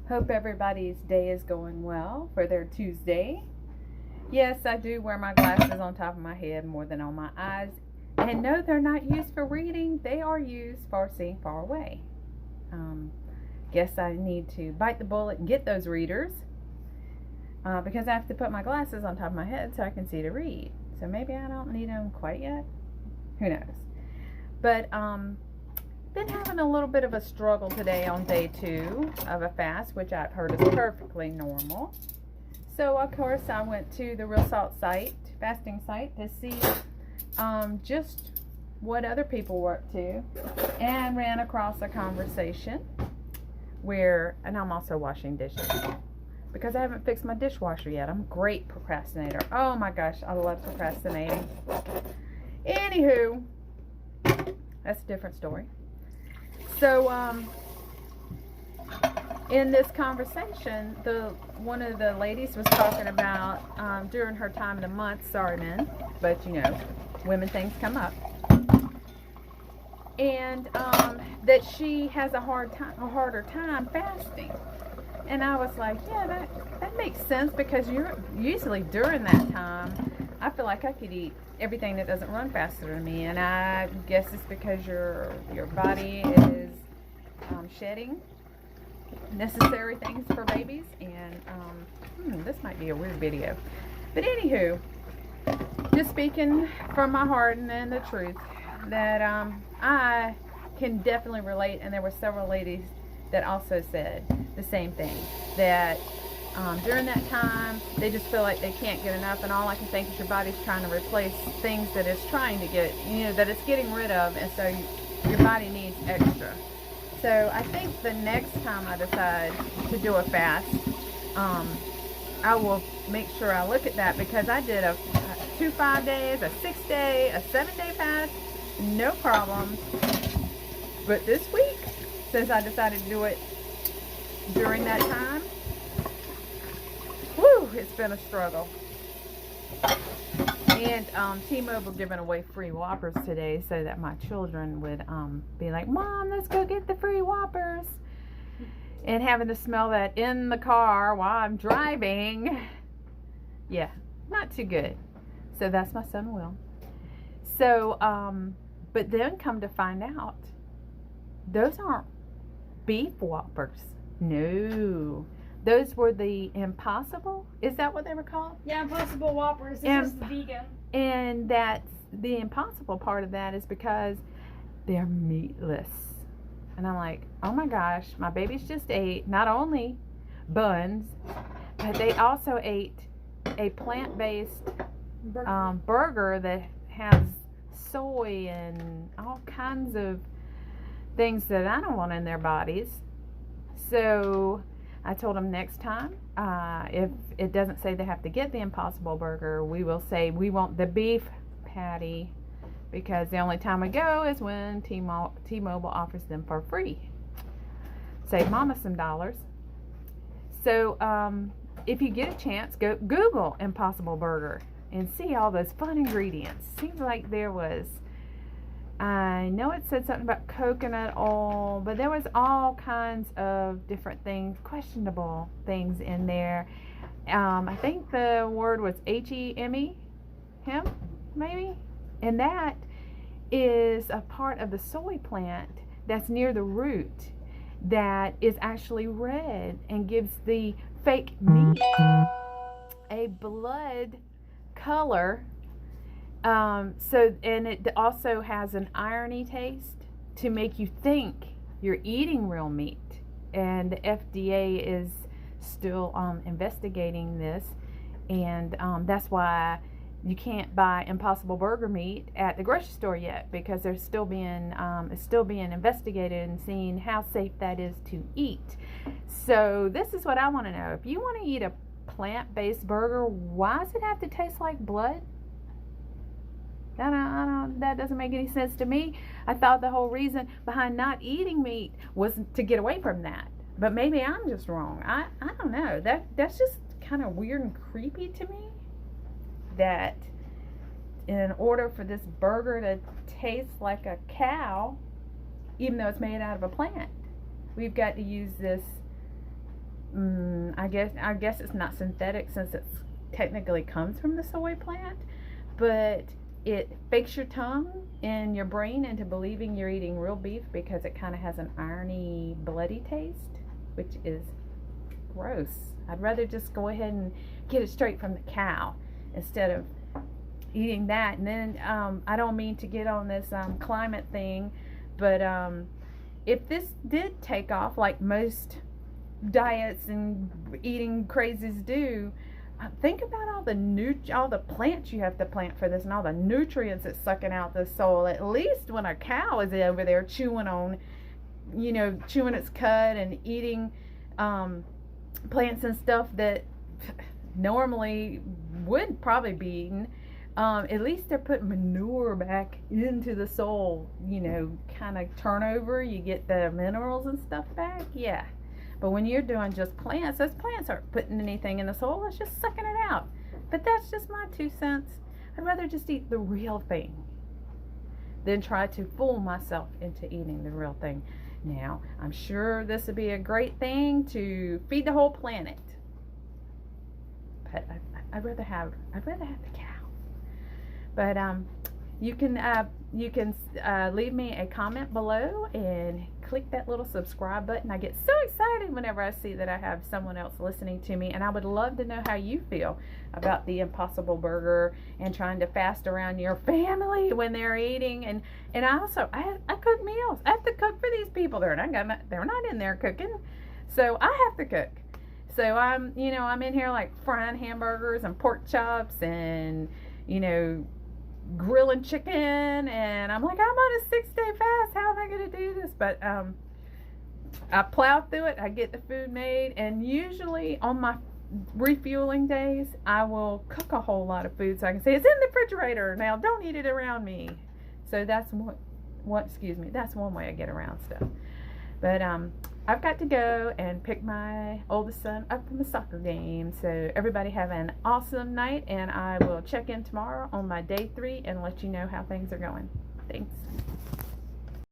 Hope everybody's day is going well for their Tuesday. Yes, I do wear my glasses on top of my head more than on my eyes. And no, they're not used for reading, they are used for seeing far away. Guess I need to bite the bullet and get those readers because I have to put my glasses on top of my head so I can see to read. So maybe I don't need them quite yet. Who knows? But been having a little bit of a struggle today on day 2 of a fast, which I've heard is perfectly normal. So of course I went to the Real Salt site, fasting site, to see just what other people were up to, and ran across a conversation where, and I'm also washing dishes because I haven't fixed my dishwasher yet. I'm a great procrastinator. Oh my gosh, I love procrastinating. Anywho, that's a different story. So, in this conversation, one of the ladies was talking about during her time of the month, sorry men, but you know, women things come up, and that she has a harder time fasting. And I was like, yeah, that makes sense, because you're usually during that time, I feel like I could eat everything that doesn't run faster than me, and I guess it's because your body is shedding necessary things for babies. And this might be a weird video, but anywho, just speaking from my heart and the truth, that I can definitely relate. And there were several ladies that also said the same thing, that during that time they just feel like they can't get enough, and all I can think is your body's trying to replace things that it's trying to get, that it's getting rid of, and so your body needs extra. So I think the next time I decide to do a fast, I will make sure I look at that, because I did a 2 5-days, a 6-day, a 7-day fast, no problem. But this week, since I decided to do it during that time, whew, it's been a struggle. And T-Mobile giving away free Whoppers today, so that my children would be like, Mom, let's go get the free Whoppers. And having to smell that in the car while I'm driving, yeah, not too good. So that's my son Will. So, but then come to find out, those aren't beef Whoppers. No. Those were the Impossible. Is that what they were called? Yeah, Impossible Whoppers. This is vegan. And that's the impossible part of that is because they're meatless. And I'm like, oh my gosh, my babies just ate not only buns, but they also ate a plant-based burger that has soy and all kinds of things that I don't want in their bodies. So I told them next time, if it doesn't say they have to get the Impossible Burger, we will say we want the beef patty, because the only time we go is when T-Mobile offers them for free. Save Mama some dollars. So if you get a chance, go Google Impossible Burger and see all those fun ingredients. Seems like there was, I know it said something about coconut oil, but there was all kinds of different things, questionable things in there. I think the word was HEME, hemp, maybe? And that is a part of the soy plant that's near the root that is actually red and gives the fake meat a blood color. So, and it also has an irony taste to make you think you're eating real meat. And the FDA is still investigating this, and that's why you can't buy Impossible Burger meat at the grocery store yet, because they're still being it's still being investigated and seeing how safe that is to eat. So this is what I want to know. If you want to eat a plant-based burger, why does it have to taste like blood? That doesn't make any sense to me. I thought the whole reason behind not eating meat was to get away from that. But maybe I'm just wrong. I don't know. That's just kind of weird and creepy to me, that in order for this burger to taste like a cow, even though it's made out of a plant, we've got to use this I guess it's not synthetic since it technically comes from the soy plant, but it fakes your tongue and your brain into believing you're eating real beef because it kind of has an irony, bloody taste, which is gross. I'd rather just go ahead and get it straight from the cow instead of eating that. And then I don't mean to get on this climate thing, but if this did take off like most diets and eating crazies do, think about all the plants you have to plant for this and all the nutrients it's sucking out the soil. At least when a cow is over there chewing on, chewing its cud and eating plants and stuff that normally would probably be eaten, at least they're putting manure back into the soil, kind of turnover, you get the minerals and stuff back. Yeah. But when you're doing just plants, those plants aren't putting anything in the soil, it's just sucking it out. But that's just my 2 cents. I'd rather just eat the real thing than try to fool myself into eating the real thing. Now, I'm sure this would be a great thing to feed the whole planet. But I'd rather have the cow. But you can leave me a comment below and click that little subscribe button. I get so excited whenever I see that I have someone else listening to me, and I would love to know how you feel about the Impossible Burger and trying to fast around your family when they're eating. And I cook meals. I have to cook for these people. They're not in there cooking, so I have to cook. So I'm in here like frying hamburgers and pork chops and grilling chicken, and I'm like, I'm on a 6-day fast, how am I going to do this? But I plow through it, I get the food made, and usually on my refueling days I will cook a whole lot of food so I can say it's in the refrigerator now, don't eat it around me. So that's that's one way I get around stuff. But I've got to go and pick my oldest son up from a soccer game. So everybody have an awesome night, and I will check in tomorrow on my day 3 and let you know how things are going. Thanks.